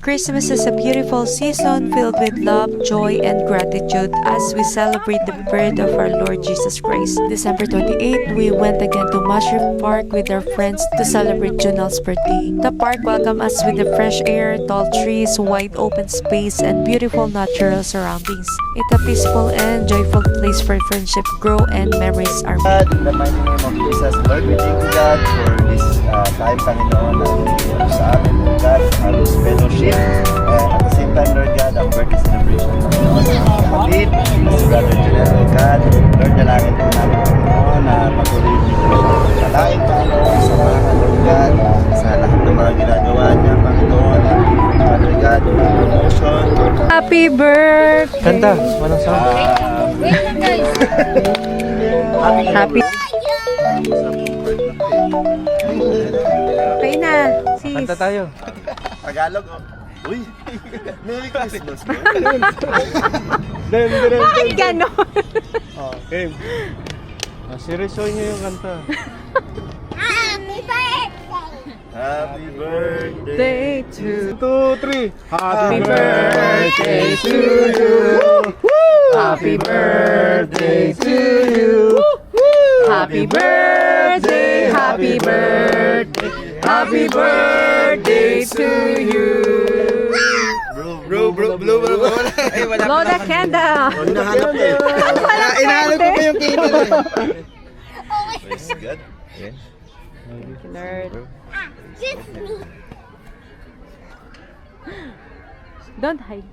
Christmas is a beautiful season filled with love, joy, and gratitude as we celebrate the birth of our Lord Jesus Christ. December 28, we went again to Mushroom Park with our friends to celebrate Junel's birthday. The park welcomed us with the fresh air, tall trees, wide open space, and beautiful natural surroundings. It's a peaceful and joyful place for friendship grow and memories are made. God, in the mighty name of Jesus, Lord, we thank you, God, for this time, Panginoon, na binigyan mo sa amin, Lord God, halos fellowship. And at the same time, Lord God, ang birthday celebration, Panginoon, ng aking kapatid, si Brother Junel, Lord God. Lord, dalangin po namin, Panginoon, na patuloy niyo po siyang palain, Panginoon, samahan, Lord God, sa lahat ng mga ginagawa niya, Panginoon, Lord God, promotion. Happy birthday! Kanta, walang sound. Happy. Okay na, sis. Kanta tayo. Tagalog, oh. Uy! Merry Christmas, bro. Bakit gano'n? Okay. Seryosoy niyo yung kanta. Happy birthday! Day to 2, 3. Happy birthday to you. Happy birthday to you. Happy birthday, happy birthday, happy birthday to you. Bro. Ay, wala Blow the candle. Hinahanap ko eh. Hinahanap ko pa yung cable eh. Praise God. Yan. Lord. Don't hide.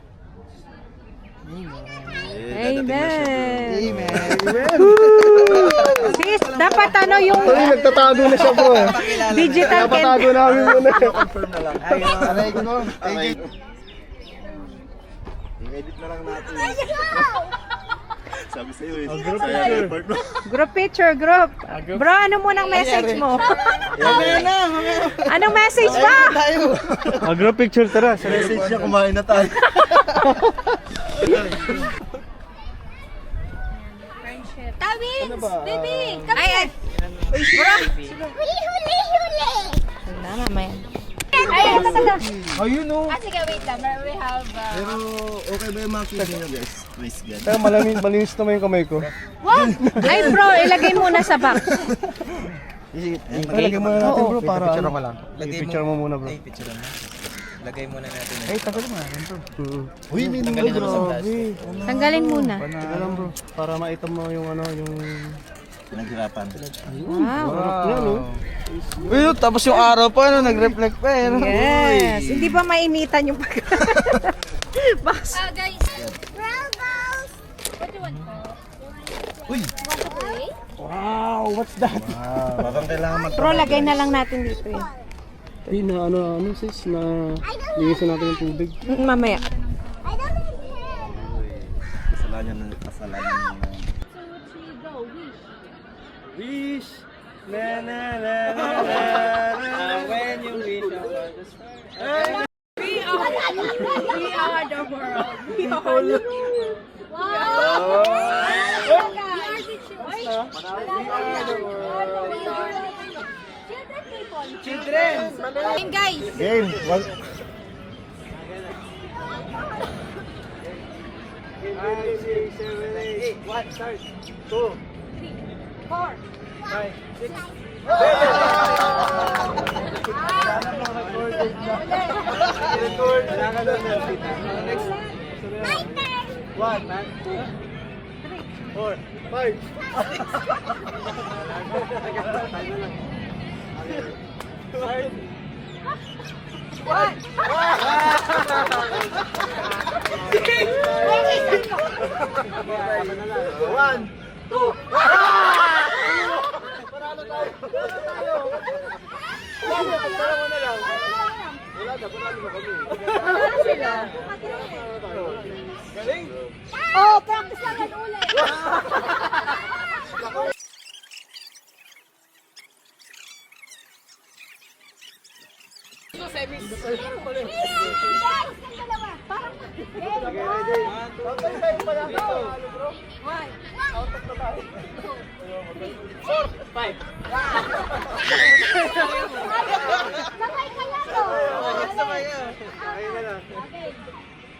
Amen. Sis, dapat ano yung Nagtatago na siya, bro. digital Napatago candle. namin muna. Confirm na lang. Aray ko no. Thank you. I-edit na lang natin. Sabi sa'yo eh. Group picture, group. Bro, ano munang message mo? Anong message ba? Group picture, tara. Sa Message niya, kumain na tayo. Tawins! Baby! Ay, na, mamaya. Ayun, oh. Sige, wait lang. We have... Pero okay ba yung mga kids niyo guys? Praise God. Tara, malinis naman yung kamay ko. Ay, bro, ilagay muna sa box. Lagay muna natin, bro, para Picture ano. mo lang. I-picture mo muna, bro. Ay, picture mo. Lagay muna natin. Ay, tagal mo natin, bro. Uy, may Tanggalin mo sa Grabe. Tanggalin muna. Tagal lang, bro. Para maita mo yung ano, yung... Naghirapan. Wow. Harap niya, no? Uy, tapos yung araw pa, nag-reflect pa eh. Yes. Hindi ba mainitan yung pag... box? guys. What do you want? Uy! Want to play? Wow, what's that? Parang kailangan Bro, lagay na lang natin dito eh. Ay, na ano sis, na linisan natin yung tubig. Mamaya. Kasalanan ng Wish! Na na na na na when you wish upon the star. We are the world. We are the world. Wow! Children! Game, guys! game. Wag... 5, 6, 7, 8. 1, start. 2, 4. 5, 6. Record. Next. 1, 2, 4, 5. One, two. Paralo tayo. Paralo na lang. Wala na, paralo na kami. Galing. Oh, practice lang yan ulit. Sabay kaya to. Ayun na lang. Okay.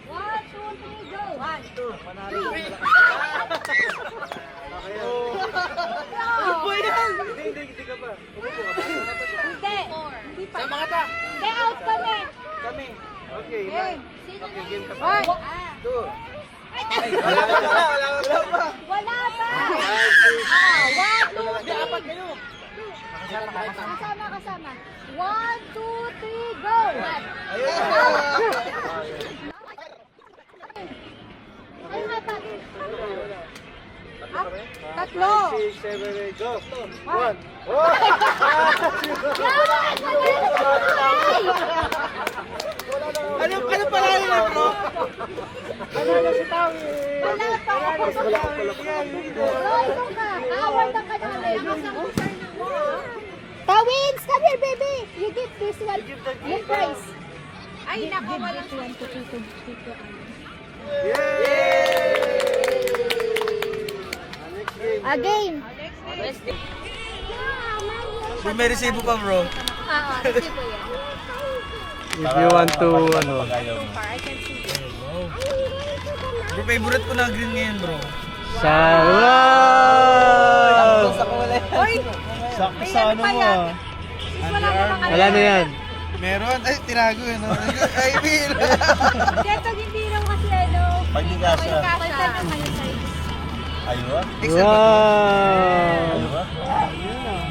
1, 2, 3, go. 1, 2, 3. Hindi ka pa. Umupo ka pa. Hindi. Hindi pa. Sama ka ta. Hindi, out kami. Kami. Okay, Okay. Okay, game ka pa. 1. Two. Wala pa. 1, 2, 3. Kasama. 1, 2, 3, go. Ay, apat. Tatlo. 6, 7, 8, go. 1. Ano pala yun, bro? Wala pa ako. Roy, ikaw ka. Award ka namin. Tawins, come here, baby. You give this one. Your prize. Ay, naku, walang Again. May resibo pa, bro. Resibo yan. If you want to, ano. Bro, favorite ko na green ngayon, bro. Wow! Oy, Sakto sa ano mo ah. wala namang Wala na yan. Meron? Ay, tirago yun. Ay, Will. Dito, hindi lang kasi ano. Pag di ka siya. Basta naman yung size. Ayun. Wow! Ayun.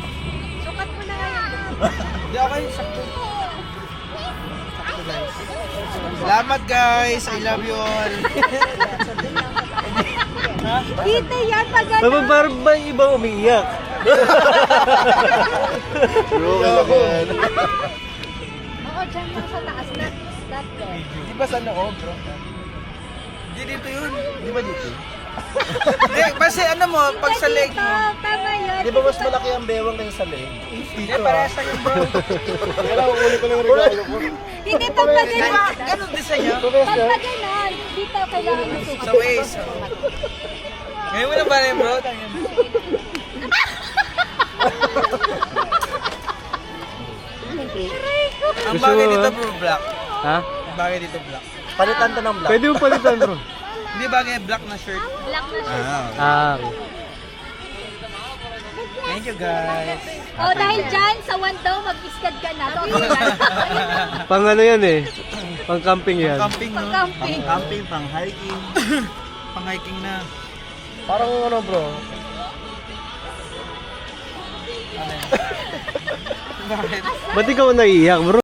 Sukat mo na ngayon. Hindi ako yung sakto. Sakto, guys. Salamat, guys. I love you all. Dito yan, pag ano. Ba't parang ba yung iba umiiyak? Bro, again. Oo, dyan lang sa taas na. That there. Di ba sa loob, bro? Hindi dito yun. Di ba dito? Hindi, kasi ano mo, pag sa leg mo. Tama yun. Di ba mas malaki ang bewang kaysa sa leg? Hindi, parehas lang yung bro. Kailangan uli ko lang regalo ko. Hindi, pag ganun. Ganun din sa'yo. Pag ganun, dito kailangan mo sukat. Sa waist. Ngayon mo na ba rin, bro? Ang bagay dito, bro, black. Ha? Ang bagay dito, black. Palitan to ng black. Pwede mo palitan, bro. Hindi bagay black na shirt. Black na siya. Ah, Thank you, guys. Oh, dahil dyan, sa one daw, mag-iskad ka na. So, pang ano yan eh. Pang camping yan. Camping, no? Pang-camping. Pang camping, pang hiking. Pang hiking na. Parang ano, bro? Bakit? Ba't ikaw naiiyak, bro?